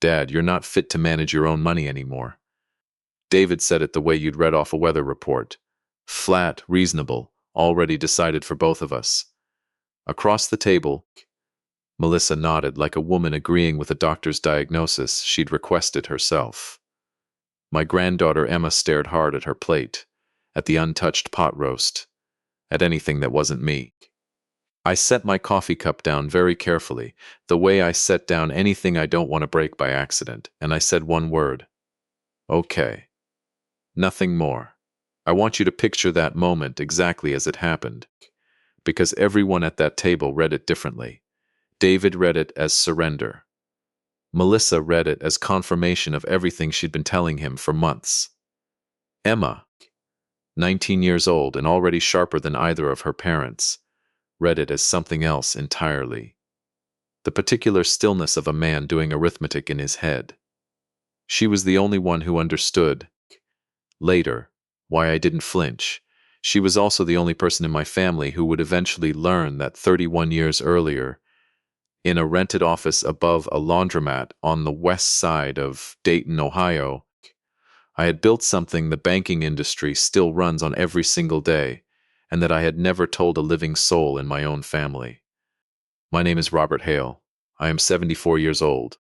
"Dad, you're not fit to manage your own money anymore." David said it the way you'd read off a weather report. Flat, reasonable, already decided for both of us. Across the table, Melissa nodded like a woman agreeing with a doctor's diagnosis she'd requested herself. My granddaughter Emma stared hard at her plate, at the untouched pot roast, at anything that wasn't me. I set my coffee cup down very carefully, the way I set down anything I don't want to break by accident, and I said one word. "Okay." Nothing more. I want you to picture that moment exactly as it happened, because everyone at that table read it differently. David read it as surrender. Melissa read it as confirmation of everything she'd been telling him for months. Emma, 19 years old and already sharper than either of her parents, read it as something else entirely. The particular stillness of a man doing arithmetic in his head. She was the only one who understood, later, why I didn't flinch. She was also the only person in my family who would eventually learn that 31 years earlier, in a rented office above a laundromat on the west side of Dayton, Ohio, I had built something the banking industry still runs on every single day, and that I had never told a living soul in my own family. My name is Robert Hale. I am 74 years old.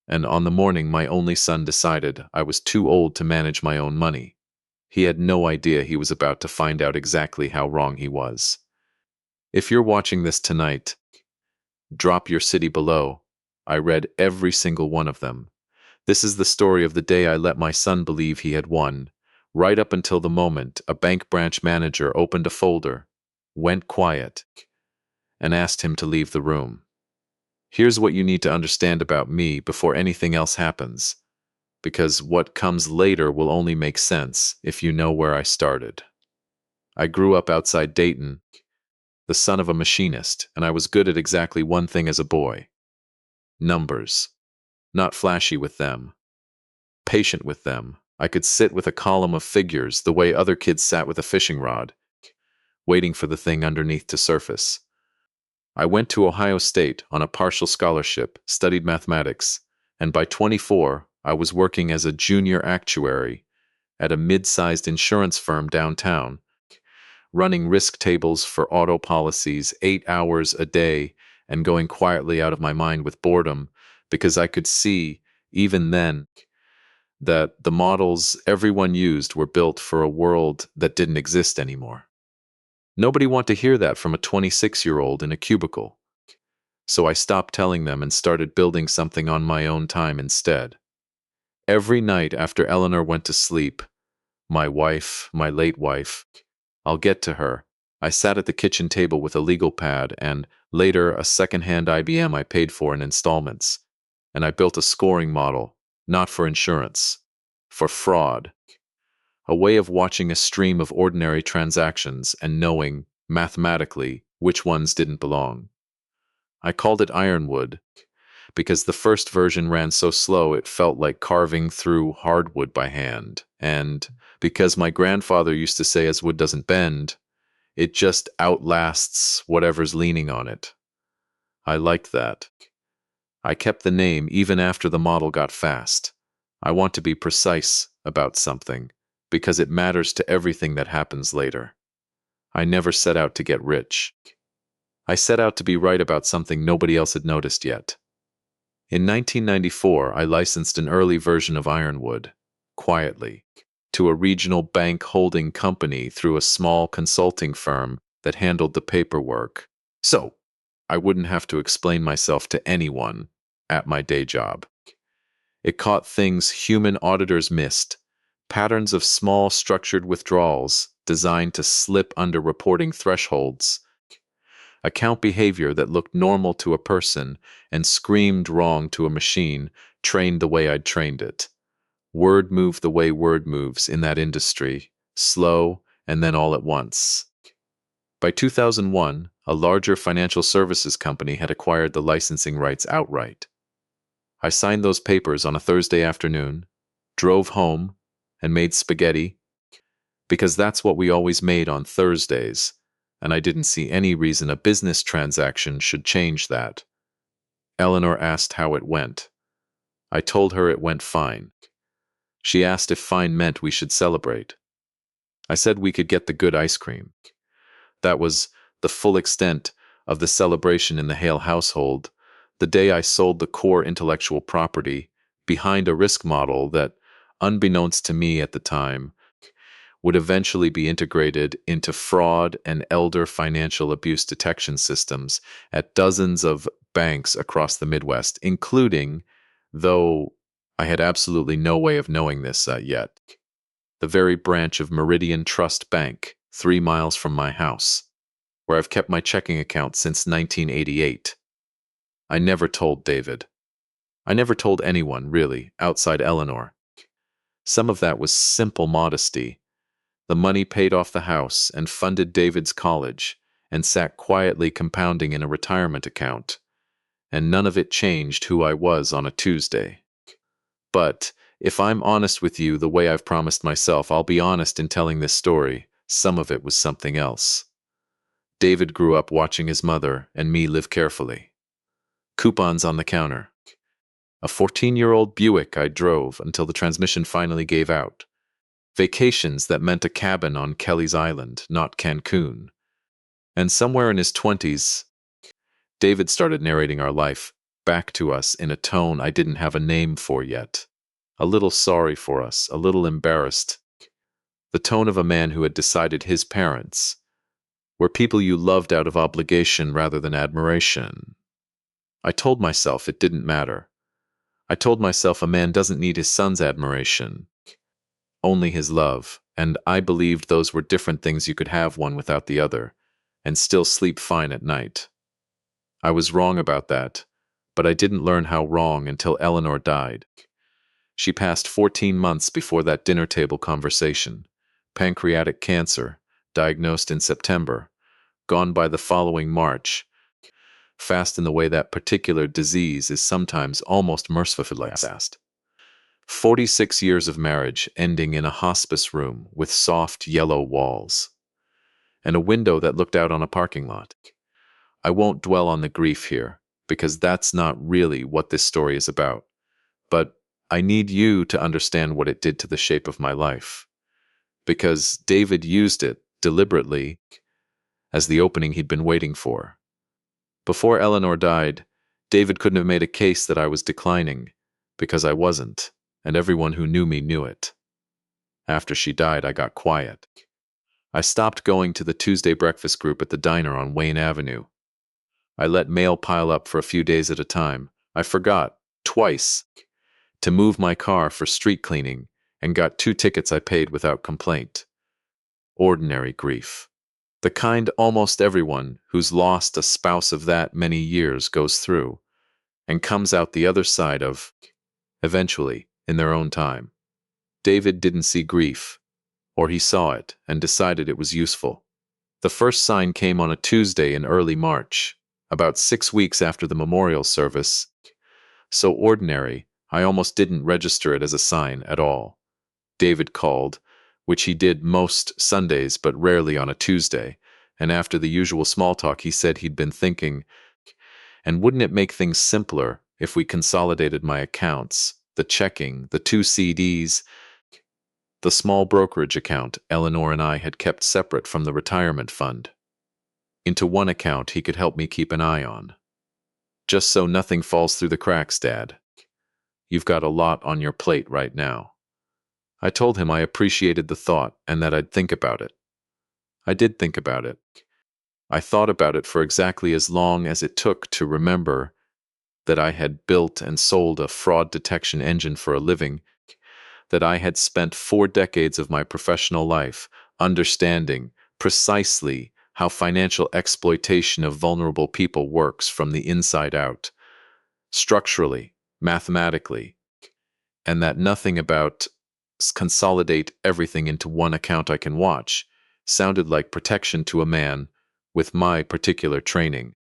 And on the morning my only son decided I was too old to manage my own money, he had no idea he was about to find out exactly how wrong he was. If you're watching this tonight, drop your city below. I read every single one of them. This is the story of the day I let my son believe he had won, right up until the moment a bank branch manager opened a folder, went quiet, and asked him to leave the room. Here's what you need to understand about me before anything else happens, because what comes later will only make sense if you know where I started. I grew up outside Dayton, the son of a machinist, and I was good at exactly one thing as a boy: numbers. Not flashy with them, patient with them. I could sit with a column of figures the way other kids sat with a fishing rod, waiting for the thing underneath to surface. I went to Ohio State on a partial scholarship, studied mathematics, and by 24, I was working as a junior actuary at a mid-sized insurance firm downtown, running risk tables for auto policies 8 hours a day and going quietly out of my mind with boredom because I could see, even then, that the models everyone used were built for a world that didn't exist anymore. Nobody wanted to hear that from a 26-year-old in a cubicle, so I stopped telling them and started building something on my own time instead. Every night after Eleanor went to sleep, my wife, my late wife, I'll get to her, I sat at the kitchen table with a legal pad and, later, a second-hand IBM I paid for in installments, and I built a scoring model, not for insurance, for fraud. A way of watching a stream of ordinary transactions and knowing, mathematically, which ones didn't belong. I called it Ironwood, because the first version ran so slow it felt like carving through hardwood by hand, and because my grandfather used to say as wood doesn't bend, it just outlasts whatever's leaning on it. I liked that. I kept the name even after the model got fast. I want to be precise about something, because it matters to everything that happens later. I never set out to get rich. I set out to be right about something nobody else had noticed yet. In 1994, I licensed an early version of Ironwood, quietly, to a regional bank holding company through a small consulting firm that handled the paperwork, so I wouldn't have to explain myself to anyone at my day job. It caught things human auditors missed, patterns of small structured withdrawals designed to slip under reporting thresholds, account behavior that looked normal to a person and screamed wrong to a machine trained the way I'd trained it. Word moved the way word moves in that industry, slow and then all at once. By 2001, a larger financial services company had acquired the licensing rights outright. I signed those papers on a Thursday afternoon, drove home, and made spaghetti, because that's what we always made on Thursdays, and I didn't see any reason a business transaction should change that. Eleanor asked how it went. I told her it went fine. She asked if fine meant we should celebrate. I said we could get the good ice cream. That was the full extent of the celebration in the Hale household, the day I sold the core intellectual property behind a risk model that, unbeknownst to me at the time, would eventually be integrated into fraud and elder financial abuse detection systems at dozens of banks across the Midwest, including, though I had absolutely no way of knowing this yet, the very branch of Meridian Trust Bank, 3 miles from my house, where I've kept my checking account since 1988. I never told David. I never told anyone, really, outside Eleanor. Some of that was simple modesty. The money paid off the house and funded David's college and sat quietly compounding in a retirement account, and none of it changed who I was on a Tuesday. But if I'm honest with you the way I've promised myself, I'll be honest in telling this story. Some of it was something else. David grew up watching his mother and me live carefully. Coupons on the counter. A 14-year-old Buick I drove until the transmission finally gave out. Vacations that meant a cabin on Kelly's Island, not Cancun. And somewhere in his 20s, David started narrating our life back to us in a tone I didn't have a name for yet. A little sorry for us, a little embarrassed. The tone of a man who had decided his parents were people you loved out of obligation rather than admiration. I told myself it didn't matter. I told myself a man doesn't need his son's admiration, only his love, and I believed those were different things. You could have one without the other, and still sleep fine at night. I was wrong about that, but I didn't learn how wrong until Eleanor died. She passed 14 months before that dinner table conversation. Pancreatic cancer, diagnosed in September, gone by the following March, fast in the way that particular disease is sometimes almost mercifully fast. 46 years of marriage ending in a hospice room with soft yellow walls, and a window that looked out on a parking lot. I won't dwell on the grief here, because that's not really what this story is about. But I need you to understand what it did to the shape of my life. Because David used it, deliberately, as the opening he'd been waiting for. Before Eleanor died, David couldn't have made a case that I was declining, because I wasn't, and everyone who knew me knew it. After she died, I got quiet. I stopped going to the Tuesday breakfast group at the diner on Wayne Avenue. I let mail pile up for a few days at a time. I forgot, twice, to move my car for street cleaning and got 2 tickets I paid without complaint. Ordinary grief. The kind almost everyone who's lost a spouse of that many years goes through and comes out the other side of, eventually, in their own time. David didn't see grief, or he saw it and decided it was useful. The first sign came on a Tuesday in early March, about 6 weeks after the memorial service. So ordinary, I almost didn't register it as a sign at all. David called, which he did most Sundays but rarely on a Tuesday, and after the usual small talk he said he'd been thinking, and wouldn't it make things simpler if we consolidated my accounts, the checking, the 2 CDs, the small brokerage account Eleanor and I had kept separate from the retirement fund, into one account he could help me keep an eye on. Just so nothing falls through the cracks, Dad. You've got a lot on your plate right now. I told him I appreciated the thought and that I'd think about it. I did think about it. I thought about it for exactly as long as it took to remember that I had built and sold a fraud detection engine for a living, that I had spent 4 decades of my professional life understanding precisely how financial exploitation of vulnerable people works from the inside out, structurally, mathematically, and that nothing about consolidate everything into one account I can watch sounded like protection to a man with my particular training.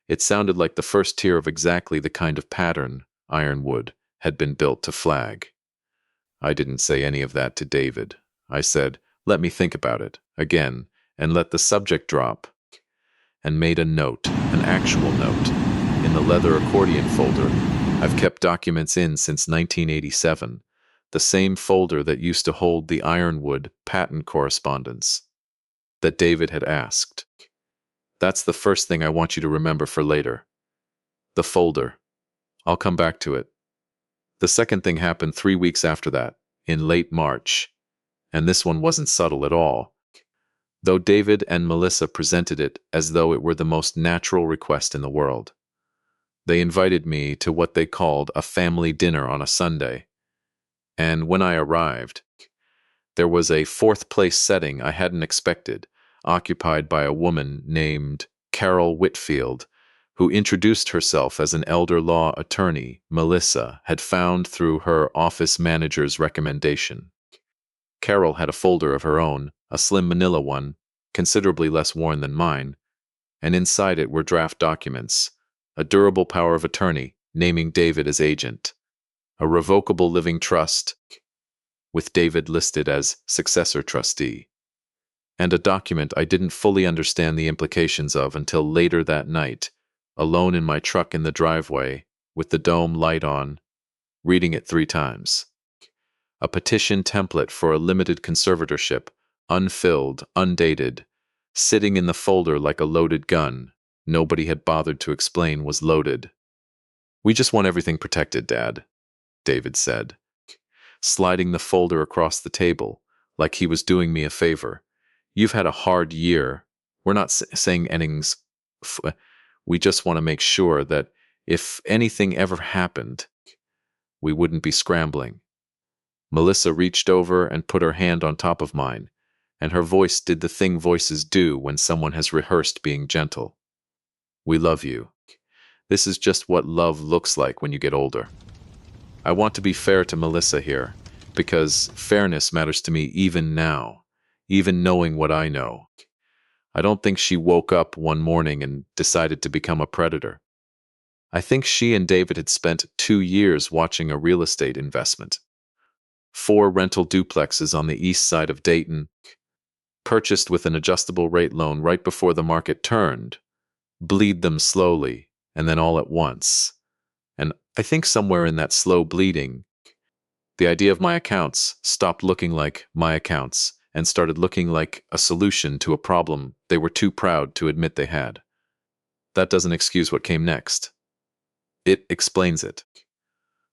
It sounded like the first tier of exactly the kind of pattern Ironwood had been built to flag. I didn't say any of that to David. I said, let me think about it, again, and let the subject drop, and made a note, an actual note, in the leather accordion folder I've kept documents in since 1987, the same folder that used to hold the Ironwood patent correspondence that David had asked. That's the first thing I want you to remember for later. The folder. I'll come back to it. The second thing happened 3 weeks after that, in late March, and this one wasn't subtle at all, though David and Melissa presented it as though it were the most natural request in the world. They invited me to what they called a family dinner on a Sunday, and when I arrived, there was a fourth-place setting I hadn't expected, occupied by a woman named Carol Whitfield, who introduced herself as an elder law attorney Melissa had found through her office manager's recommendation. Carol had a folder of her own, a slim manila one, considerably less worn than mine, and inside it were draft documents, a durable power of attorney naming David as agent, a revocable living trust with David listed as successor trustee, and a document I didn't fully understand the implications of until later that night, alone in my truck in the driveway, with the dome light on, reading it 3 times. A petition template for a limited conservatorship, unfilled, undated, sitting in the folder like a loaded gun. Nobody had bothered to explain was loaded. "We just want everything protected, Dad," David said, sliding the folder across the table, like he was doing me a favor. "You've had a hard year. We're not saying anything's... We just want to make sure that if anything ever happened, we wouldn't be scrambling." Melissa reached over and put her hand on top of mine, and her voice did the thing voices do when someone has rehearsed being gentle. "We love you. This is just what love looks like when you get older." I want to be fair to Melissa here, because fairness matters to me even now, even knowing what I know. I don't think she woke up one morning and decided to become a predator. I think she and David had spent 2 years watching a real estate investment. 4 rental duplexes on the east side of Dayton, purchased with an adjustable rate loan right before the market turned, bleed them slowly, and then all at once. And I think somewhere in that slow bleeding, the idea of my accounts stopped looking like my accounts and started looking like a solution to a problem they were too proud to admit they had. That doesn't excuse what came next. It explains it.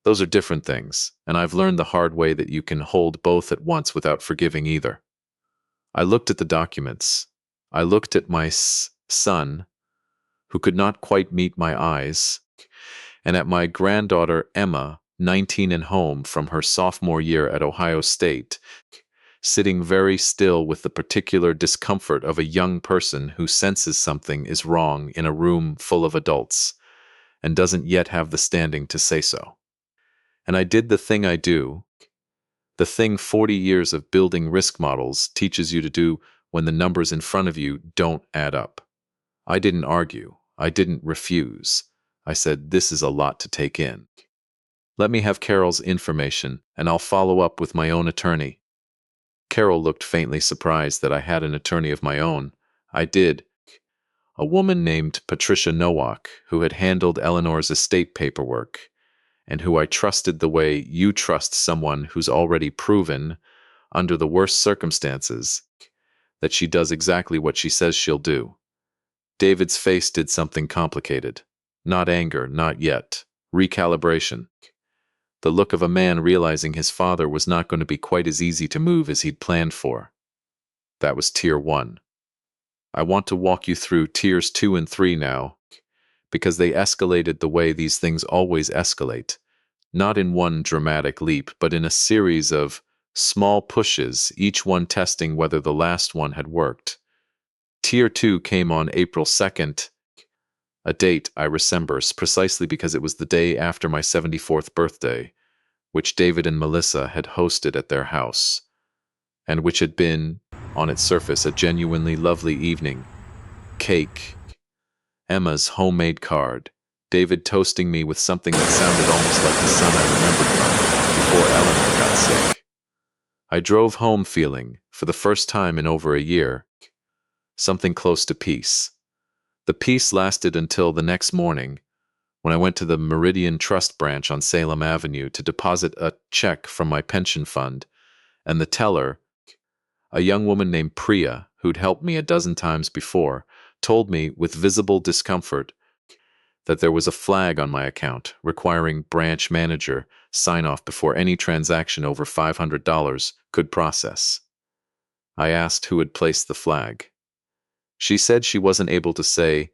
Those are different things, and I've learned the hard way that you can hold both at once without forgiving either. I looked at the documents. I looked at my son, who could not quite meet my eyes, and at my granddaughter Emma, 19 and home from her sophomore year at Ohio State, sitting very still with the particular discomfort of a young person who senses something is wrong in a room full of adults and doesn't yet have the standing to say so. And I did the thing I do, the thing 40 years of building risk models teaches you to do when the numbers in front of you don't add up. I didn't argue. I didn't refuse. I said, "This is a lot to take in. Let me have Carol's information, and I'll follow up with my own attorney." Carol looked faintly surprised that I had an attorney of my own. I did. A woman named Patricia Nowak, who had handled Eleanor's estate paperwork, and who I trusted the way you trust someone who's already proven, under the worst circumstances, that she does exactly what she says she'll do. David's face did something complicated. Not anger, not yet. Recalibration. The look of a man realizing his father was not going to be quite as easy to move as he'd planned for. That was tier 1. I want to walk you through tiers 2 and 3 now, because they escalated the way these things always escalate, not in one dramatic leap, but in a series of small pushes, each one testing whether the last one had worked. Tier 2 came on April 2nd, a date I remember precisely because it was the day after my 74th birthday, which David and Melissa had hosted at their house, and which had been, on its surface, a genuinely lovely evening. Cake, Emma's homemade card, David toasting me with something that sounded almost like the son I remembered from before Eleanor got sick. I drove home feeling, for the first time in over a year, something close to peace. The peace lasted until the next morning, when I went to the Meridian Trust branch on Salem Avenue to deposit a check from my pension fund, and the teller, a young woman named Priya, who'd helped me a dozen times before, told me with visible discomfort that there was a flag on my account requiring branch manager sign-off before any transaction over $500 could process. I asked who had placed the flag. She said she wasn't able to say,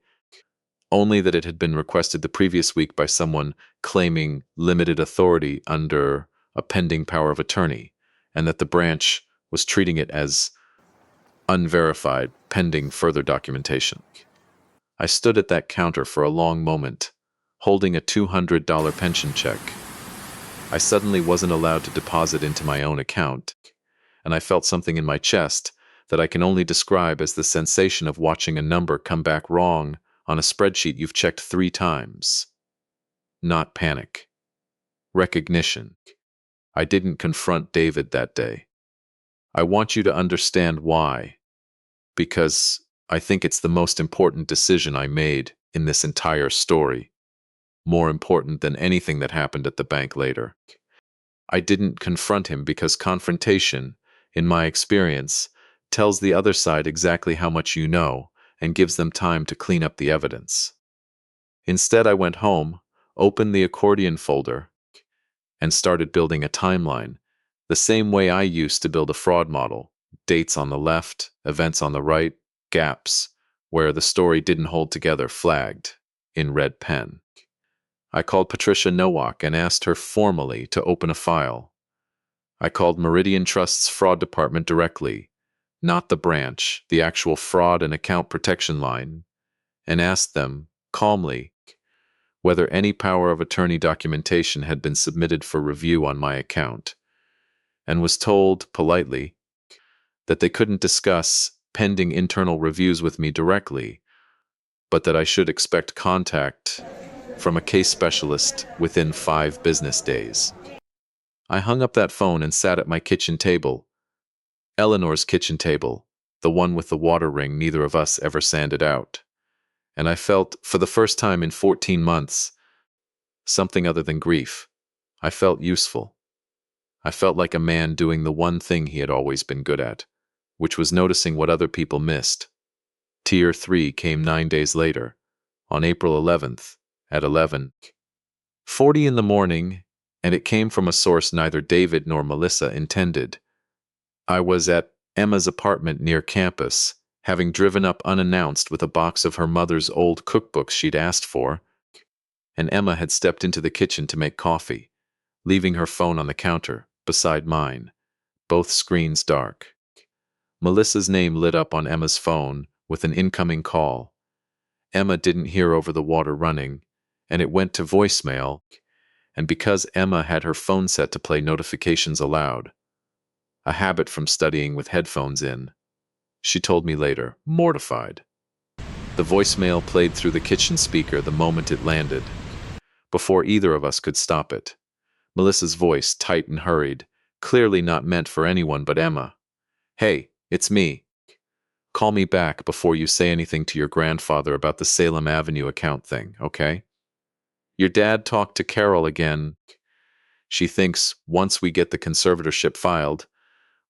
only that it had been requested the previous week by someone claiming limited authority under a pending power of attorney, and that the branch was treating it as unverified, pending further documentation. I stood at that counter for a long moment, holding a $200 pension check. I suddenly wasn't allowed to deposit into my own account, and I felt something in my chest that I can only describe as the sensation of watching a number come back wrong on a spreadsheet you've checked 3 times. Not panic. Recognition. I didn't confront David that day. I want you to understand why. Because I think it's the most important decision I made in this entire story. More important than anything that happened at the bank later. I didn't confront him because confrontation, in my experience, tells the other side exactly how much you know and gives them time to clean up the evidence. Instead, I went home, opened the accordion folder, and started building a timeline, the same way I used to build a fraud model: dates on the left, events on the right, gaps where the story didn't hold together flagged in red pen. I called Patricia Nowak and asked her formally to open a file. I called Meridian Trust's fraud department directly, not the branch, the actual fraud and account protection line, and asked them, calmly, whether any power of attorney documentation had been submitted for review on my account, and was told, politely, that they couldn't discuss pending internal reviews with me directly, but that I should expect contact from a case specialist within 5 business days. I hung up that phone and sat at my kitchen table, Eleanor's kitchen table, the one with the water ring neither of us ever sanded out. And I felt, for the first time in 14 months, something other than grief. I felt useful. I felt like a man doing the one thing he had always been good at, which was noticing what other people missed. Tier 3 came 9 days later, on April 11th, at 11:40 in the morning, and it came from a source neither David nor Melissa intended. I was at Emma's apartment near campus, having driven up unannounced with a box of her mother's old cookbooks she'd asked for, and Emma had stepped into the kitchen to make coffee, leaving her phone on the counter, beside mine, both screens dark. Melissa's name lit up on Emma's phone with an incoming call. Emma didn't hear over the water running, and it went to voicemail, and because Emma had her phone set to play notifications aloud, a habit from studying with headphones in, she told me later, mortified. The voicemail played through the kitchen speaker the moment it landed, before either of us could stop it. Melissa's voice, tight and hurried, clearly not meant for anyone but Emma. "Hey, it's me. Call me back before you say anything to your grandfather about the Salem Avenue account thing, okay? Your dad talked to Carol again. She thinks once we get the conservatorship filed,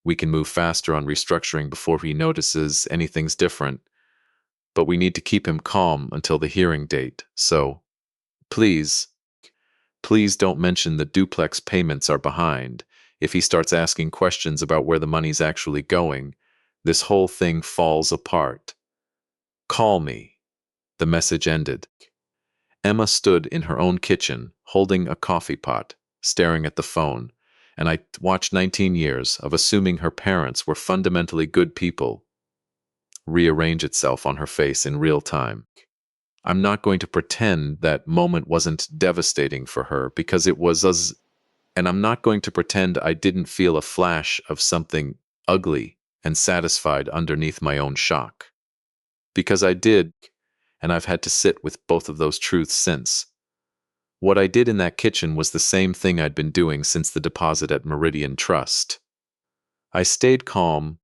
we can move faster on restructuring before he notices anything's different. But we need to keep him calm until the hearing date, so please, please don't mention the duplex payments are behind. If he starts asking questions about where the money's actually going, this whole thing falls apart. Call me." The message ended. Emma stood in her own kitchen, holding a coffee pot, staring at the phone, and I watched 19 years of assuming her parents were fundamentally good people rearrange itself on her face in real time. I'm not going to pretend that moment wasn't devastating for her, because it was, and I'm not going to pretend I didn't feel a flash of something ugly and satisfied underneath my own shock. Because I did, and I've had to sit with both of those truths since. What I did in that kitchen was the same thing I'd been doing since the deposit at Meridian Trust. I stayed calm.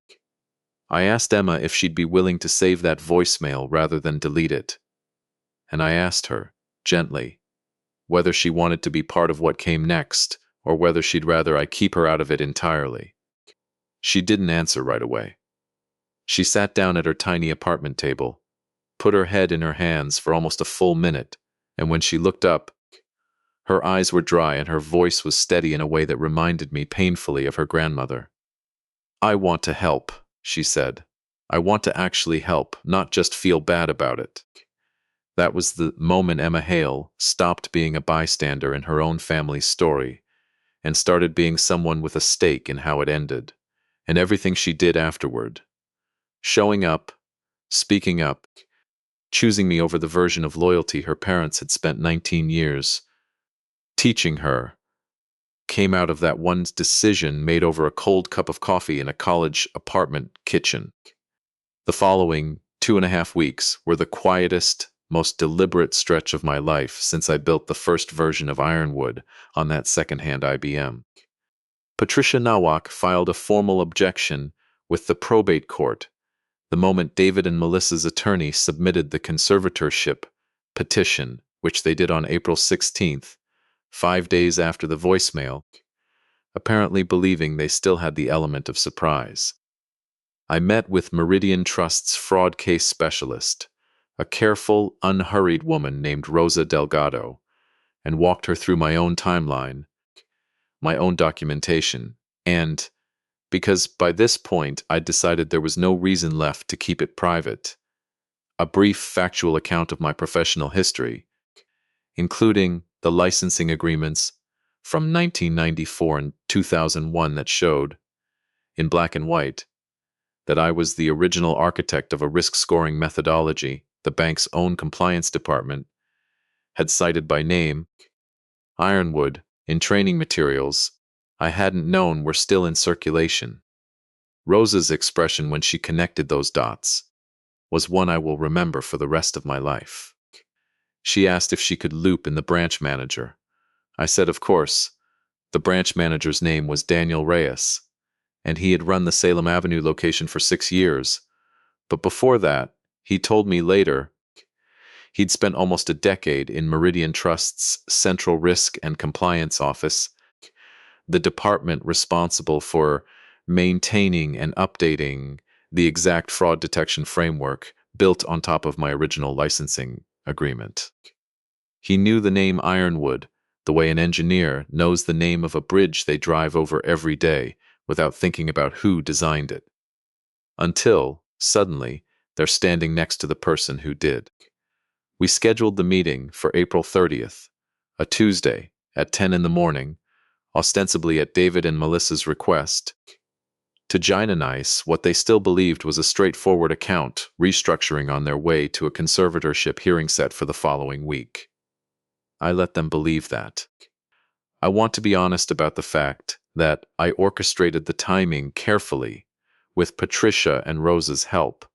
I asked Emma if she'd be willing to save that voicemail rather than delete it. And I asked her, gently, whether she wanted to be part of what came next, or whether she'd rather I keep her out of it entirely. She didn't answer right away. She sat down at her tiny apartment table, put her head in her hands for almost a full minute, and when she looked up, her eyes were dry and her voice was steady in a way that reminded me painfully of her grandmother. "I want to help," she said. "I want to actually help, not just feel bad about it." That was the moment Emma Hale stopped being a bystander in her own family's story and started being someone with a stake in how it ended, and everything she did afterward. Showing up, speaking up, choosing me over the version of loyalty her parents had spent 19 years teaching her, came out of that one decision made over a cold cup of coffee in a college apartment kitchen. The following 2.5 weeks were the quietest, most deliberate stretch of my life since I built the first version of Ironwood on that secondhand IBM. Patricia Nawak filed a formal objection with the probate court the moment David and Melissa's attorney submitted the conservatorship petition, which they did on April 16th, 5 days after the voicemail, apparently believing they still had the element of surprise. I met with Meridian Trust's fraud case specialist, a careful, unhurried woman named Rosa Delgado, and walked her through my own timeline, my own documentation, and, because by this point I'd decided there was no reason left to keep it private, a brief factual account of my professional history, including the licensing agreements from 1994 and 2001 that showed, in black and white, that I was the original architect of a risk-scoring methodology the bank's own compliance department had cited by name. Ironwood, in training materials I hadn't known were still in circulation. Rosa's expression when she connected those dots was one I will remember for the rest of my life. She asked if she could loop in the branch manager. I said, of course. The branch manager's name was Daniel Reyes, and he had run the Salem Avenue location for 6 years. But before that, he told me later, he'd spent almost a decade in Meridian Trust's Central Risk and Compliance Office, the department responsible for maintaining and updating the exact fraud detection framework built on top of my original licensing agreement. He knew the name Ironwood the way an engineer knows the name of a bridge they drive over every day without thinking about who designed it. Until, suddenly, they're standing next to the person who did. We scheduled the meeting for April 30th, a Tuesday, at 10 in the morning, ostensibly at David and Melissa's request, to Ginanice what they still believed was a straightforward account restructuring on their way to a conservatorship hearing set for the following week. I let them believe that. I want to be honest about the fact that I orchestrated the timing carefully with Patricia and Rosa's help,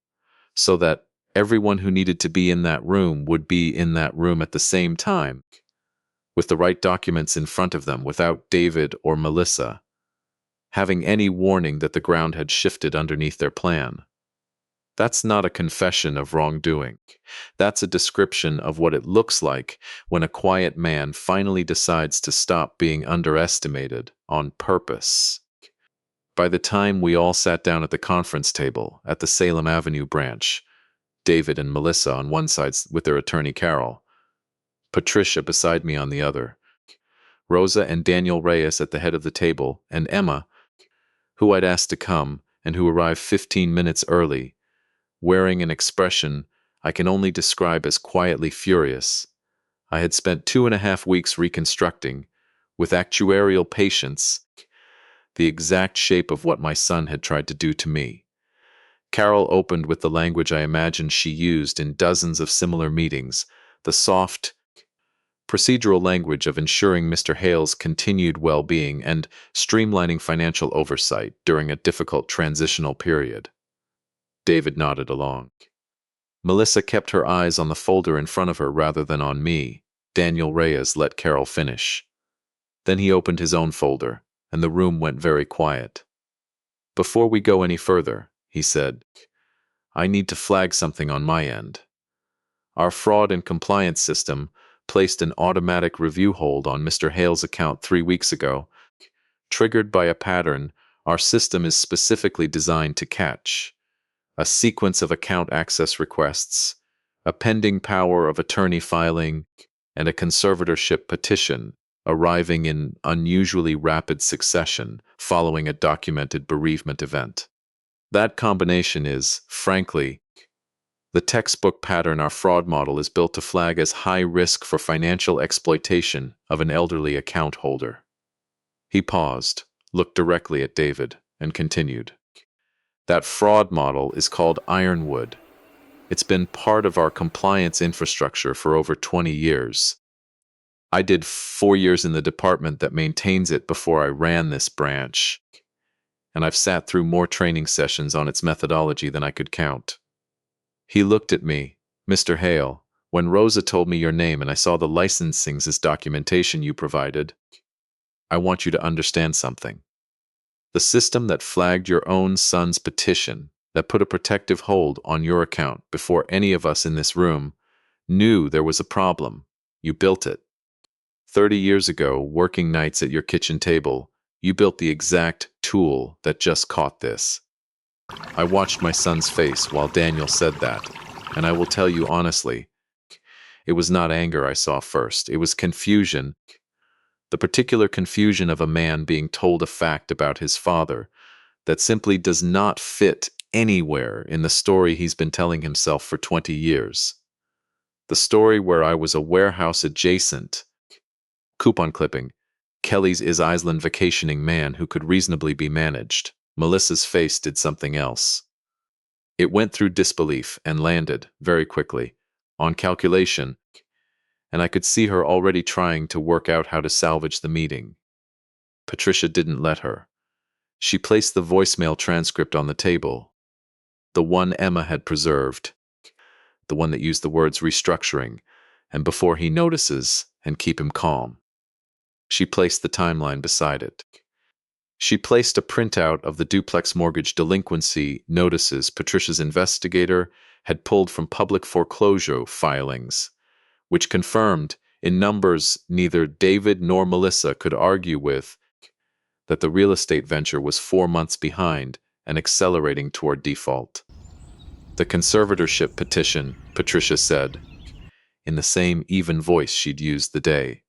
so that everyone who needed to be in that room would be in that room at the same time, with the right documents in front of them without David or Melissa having any warning that the ground had shifted underneath their plan. That's not a confession of wrongdoing. That's a description of what it looks like when a quiet man finally decides to stop being underestimated on purpose. By the time we all sat down at the conference table at the Salem Avenue branch, David and Melissa on one side with their attorney Carol, Patricia beside me on the other, Rosa and Daniel Reyes at the head of the table, and Emma, who I'd asked to come and who arrived 15 minutes early, wearing an expression I can only describe as quietly furious. I had spent 2.5 weeks reconstructing, with actuarial patience, the exact shape of what my son had tried to do to me. Carol opened with the language I imagined she used in dozens of similar meetings, the soft, procedural language of ensuring Mr. Hale's continued well-being and streamlining financial oversight during a difficult transitional period. David nodded along. Melissa kept her eyes on the folder in front of her rather than on me. Daniel Reyes let Carol finish. Then he opened his own folder, and the room went very quiet. Before we go any further, he said, I need to flag something on my end. Our fraud and compliance system placed an automatic review hold on Mr. Hale's account 3 weeks ago, triggered by a pattern our system is specifically designed to catch: a sequence of account access requests, a pending power of attorney filing, and a conservatorship petition arriving in unusually rapid succession following a documented bereavement event. That combination is, frankly, the textbook pattern our fraud model is built to flag as high risk for financial exploitation of an elderly account holder. He paused, looked directly at David, and continued. That fraud model is called Ironwood. It's been part of our compliance infrastructure for over 20 years. I did 4 years in the department that maintains it before I ran this branch, and I've sat through more training sessions on its methodology than I could count. He looked at me. Mr. Hale, when Rosa told me your name and I saw the licensings as documentation you provided, I want you to understand something. The system that flagged your own son's petition, that put a protective hold on your account before any of us in this room knew there was a problem. You built it. 30 years ago, working nights at your kitchen table, you built the exact tool that just caught this. I watched my son's face while Daniel said that, and I will tell you honestly, it was not anger I saw first. It was confusion, the particular confusion of a man being told a fact about his father that simply does not fit anywhere in the story he's been telling himself for 20 years. The story where I was a warehouse adjacent, coupon clipping, Kelly's is Island vacationing man who could reasonably be managed. Melissa's face did something else. It went through disbelief and landed, very quickly, on calculation, and I could see her already trying to work out how to salvage the meeting. Patricia didn't let her. She placed the voicemail transcript on the table, the one Emma had preserved, the one that used the words restructuring, and before he notices, and keep him calm. She placed the timeline beside it. She placed a printout of the duplex mortgage delinquency notices Patricia's investigator had pulled from public foreclosure filings, which confirmed, in numbers neither David nor Melissa could argue with, that the real estate venture was 4 months behind and accelerating toward default. The conservatorship petition, Patricia said, in the same even voice she'd used the day.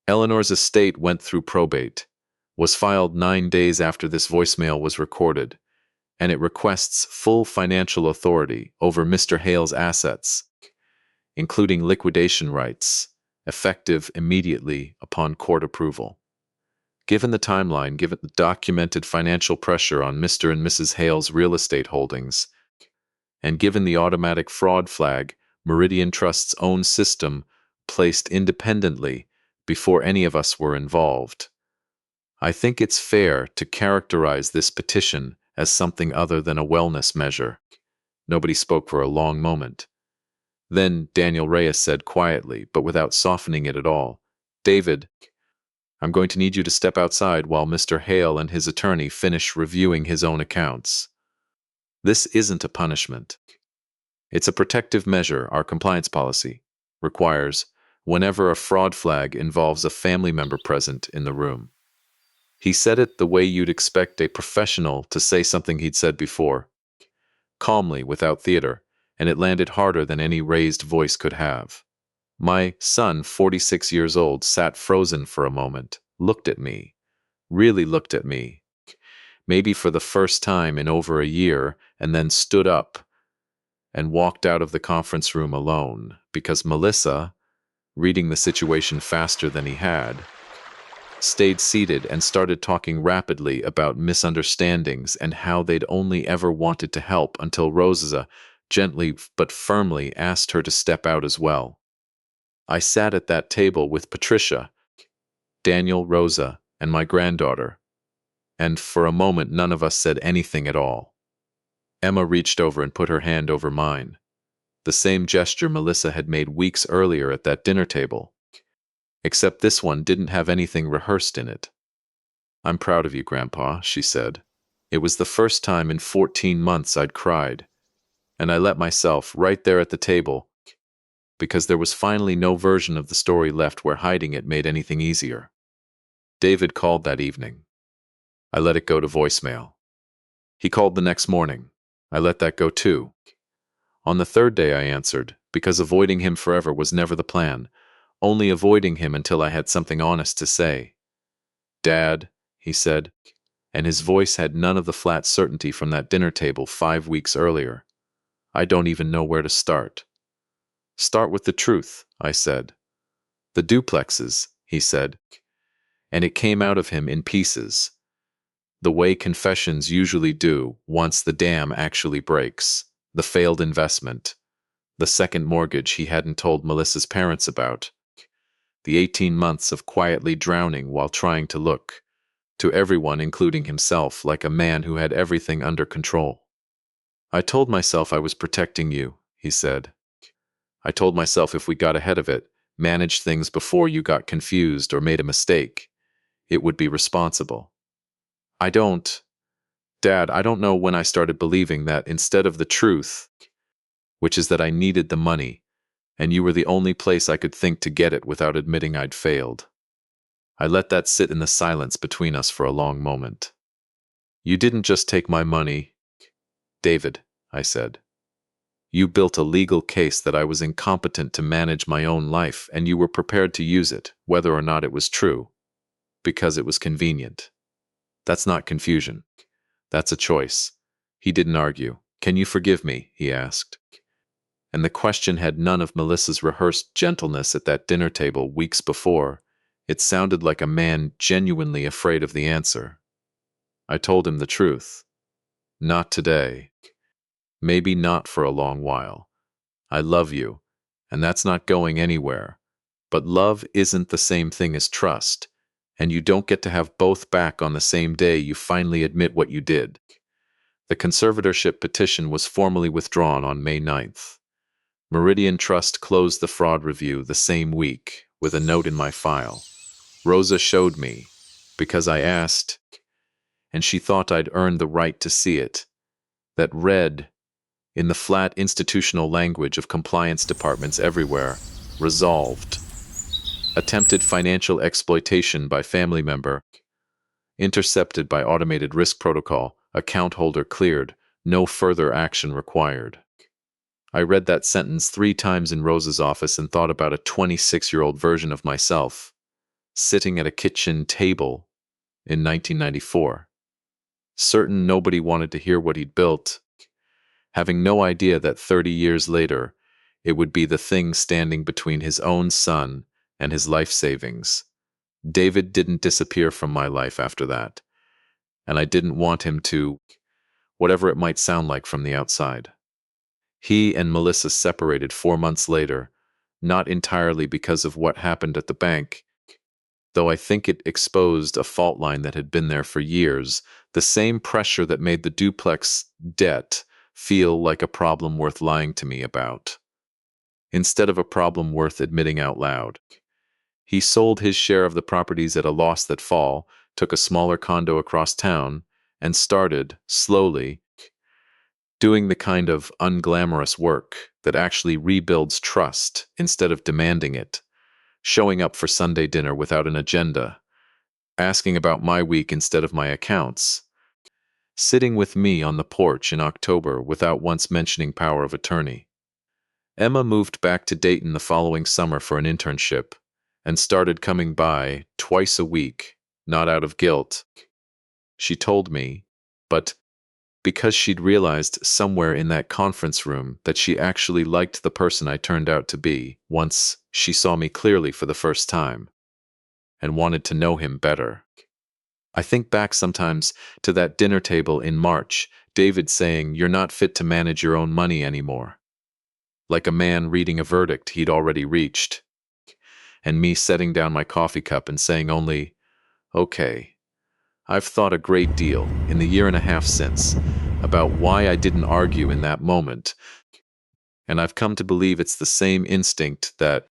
Eleanor's estate went through probate, was filed 9 days after this voicemail was recorded, and it requests full financial authority over Mr. Hale's assets, including liquidation rights, effective immediately upon court approval. Given the timeline, given the documented financial pressure on Mr. and Mrs. Hale's real estate holdings, and given the automatic fraud flag Meridian Trust's own system placed independently before any of us were involved, I think it's fair to characterize this petition as something other than a wellness measure. Nobody spoke for a long moment. Then Daniel Reyes said quietly, but without softening it at all, "David, I'm going to need you to step outside while Mr. Hale and his attorney finish reviewing his own accounts. This isn't a punishment. It's a protective measure our compliance policy requires whenever a fraud flag involves a family member present in the room." He said it the way you'd expect a professional to say something he'd said before, calmly, without theater, and it landed harder than any raised voice could have. My son, 46 years old, sat frozen for a moment, looked at me, really looked at me, maybe for the first time in over a year, and then stood up and walked out of the conference room alone, because Melissa, reading the situation faster than he had, stayed seated and started talking rapidly about misunderstandings and how they'd only ever wanted to help until Rosa gently but firmly asked her to step out as well. I sat at that table with Patricia, Daniel, Rosa, and my granddaughter, and for a moment none of us said anything at all. Emma reached over and put her hand over mine, the same gesture Melissa had made weeks earlier at that dinner table, except this one didn't have anything rehearsed in it. "I'm proud of you, Grandpa," she said. It was the first time in 14 months I'd cried, and I let myself, right there at the table, because there was finally no version of the story left where hiding it made anything easier. David called that evening. I let it go to voicemail. He called the next morning. I let that go too. On the third day I answered, because avoiding him forever was never the plan, only avoiding him until I had something honest to say. "Dad," he said, and his voice had none of the flat certainty from that dinner table 5 weeks earlier. "I don't even know where to start." "Start with the truth," I said. "The duplexes," he said, and it came out of him in pieces, the way confessions usually do once the dam actually breaks. The failed investment, the second mortgage he hadn't told Melissa's parents about, the 18 months of quietly drowning while trying to look, to everyone including himself, like a man who had everything under control. "I told myself I was protecting you," he said. "I told myself if we got ahead of it, managed things before you got confused or made a mistake, it would be responsible. Dad, I don't know when I started believing that instead of the truth, which is that I needed the money, and you were the only place I could think to get it without admitting I'd failed." I let that sit in the silence between us for a long moment. "You didn't just take my money, David," I said. "You built a legal case that I was incompetent to manage my own life, and you were prepared to use it, whether or not it was true, because it was convenient. That's not confusion. That's a choice." He didn't argue. "Can you forgive me?" he asked. And the question had none of Melissa's rehearsed gentleness at that dinner table weeks before. It sounded like a man genuinely afraid of the answer. I told him the truth. "Not today. Maybe not for a long while. I love you, and that's not going anywhere. But love isn't the same thing as trust, and you don't get to have both back on the same day you finally admit what you did." The conservatorship petition was formally withdrawn on May 9th. Meridian Trust closed the fraud review the same week with a note in my file. Rosa showed me, because I asked, and she thought I'd earned the right to see it, that read, in the flat institutional language of compliance departments everywhere, resolved. Attempted financial exploitation by family member, intercepted by automated risk protocol, account holder cleared, no further action required. I read that sentence 3 times in Rosa's office and thought about a 26-year-old version of myself, sitting at a kitchen table in 1994. Certain nobody wanted to hear what he'd built, having no idea that 30 years later, it would be the thing standing between his own son and his life savings. David didn't disappear from my life after that, and I didn't want him to, whatever it might sound like from the outside. He and Melissa separated 4 months later, not entirely because of what happened at the bank, though I think it exposed a fault line that had been there for years, the same pressure that made the duplex debt feel like a problem worth lying to me about, instead of a problem worth admitting out loud. He sold his share of the properties at a loss that fall, took a smaller condo across town, and started, slowly, doing the kind of unglamorous work that actually rebuilds trust instead of demanding it, showing up for Sunday dinner without an agenda, asking about my week instead of my accounts, sitting with me on the porch in October without once mentioning power of attorney. Emma moved back to Dayton the following summer for an internship and started coming by twice a week, not out of guilt, she told me, but because she'd realized somewhere in that conference room that she actually liked the person I turned out to be once she saw me clearly for the first time, and wanted to know him better. I think back sometimes to that dinner table in March, David saying, "You're not fit to manage your own money anymore," like a man reading a verdict he'd already reached, and me setting down my coffee cup and saying only, "Okay." I've thought a great deal, in the year and a half since, about why I didn't argue in that moment, and I've come to believe it's the same instinct that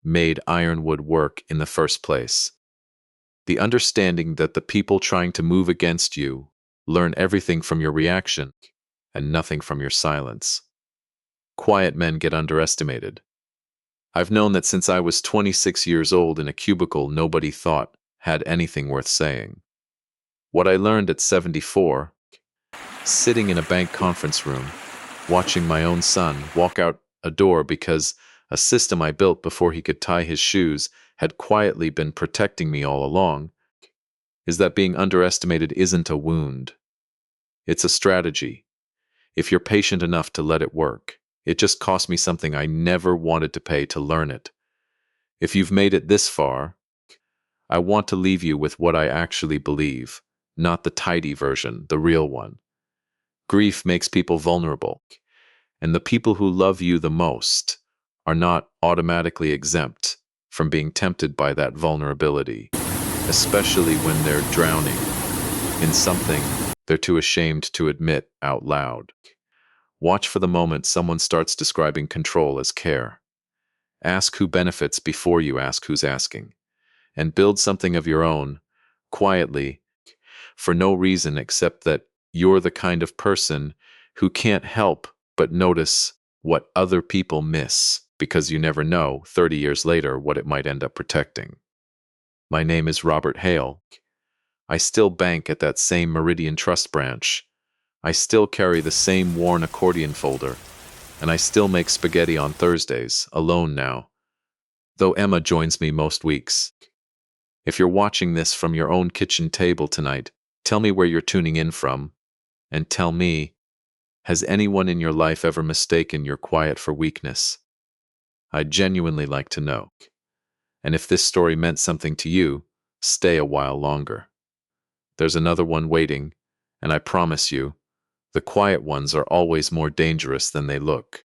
made Ironwood work in the first place. The understanding that the people trying to move against you learn everything from your reaction and nothing from your silence. Quiet men get underestimated. I've known that since I was 26 years old in a cubicle nobody thought had anything worth saying. What I learned at 74, sitting in a bank conference room, watching my own son walk out a door because a system I built before he could tie his shoes had quietly been protecting me all along, is that being underestimated isn't a wound. It's a strategy. If you're patient enough to let it work, it just cost me something I never wanted to pay to learn it. If you've made it this far, I want to leave you with what I actually believe, not the tidy version, the real one. Grief makes people vulnerable, and the people who love you the most are not automatically exempt from being tempted by that vulnerability, especially when they're drowning in something they're too ashamed to admit out loud. Watch for the moment someone starts describing control as care. Ask who benefits before you ask who's asking, and build something of your own, quietly, for no reason except that you're the kind of person who can't help but notice what other people miss, because you never know, 30 years later, what it might end up protecting. My name is Robert Hale. I still bank at that same Meridian Trust branch. I still carry the same worn accordion folder, and I still make spaghetti on Thursdays, alone now, though Emma joins me most weeks. If you're watching this from your own kitchen table tonight, tell me where you're tuning in from, and tell me, has anyone in your life ever mistaken your quiet for weakness? I'd genuinely like to know. And if this story meant something to you, stay a while longer. There's another one waiting, and I promise you, the quiet ones are always more dangerous than they look.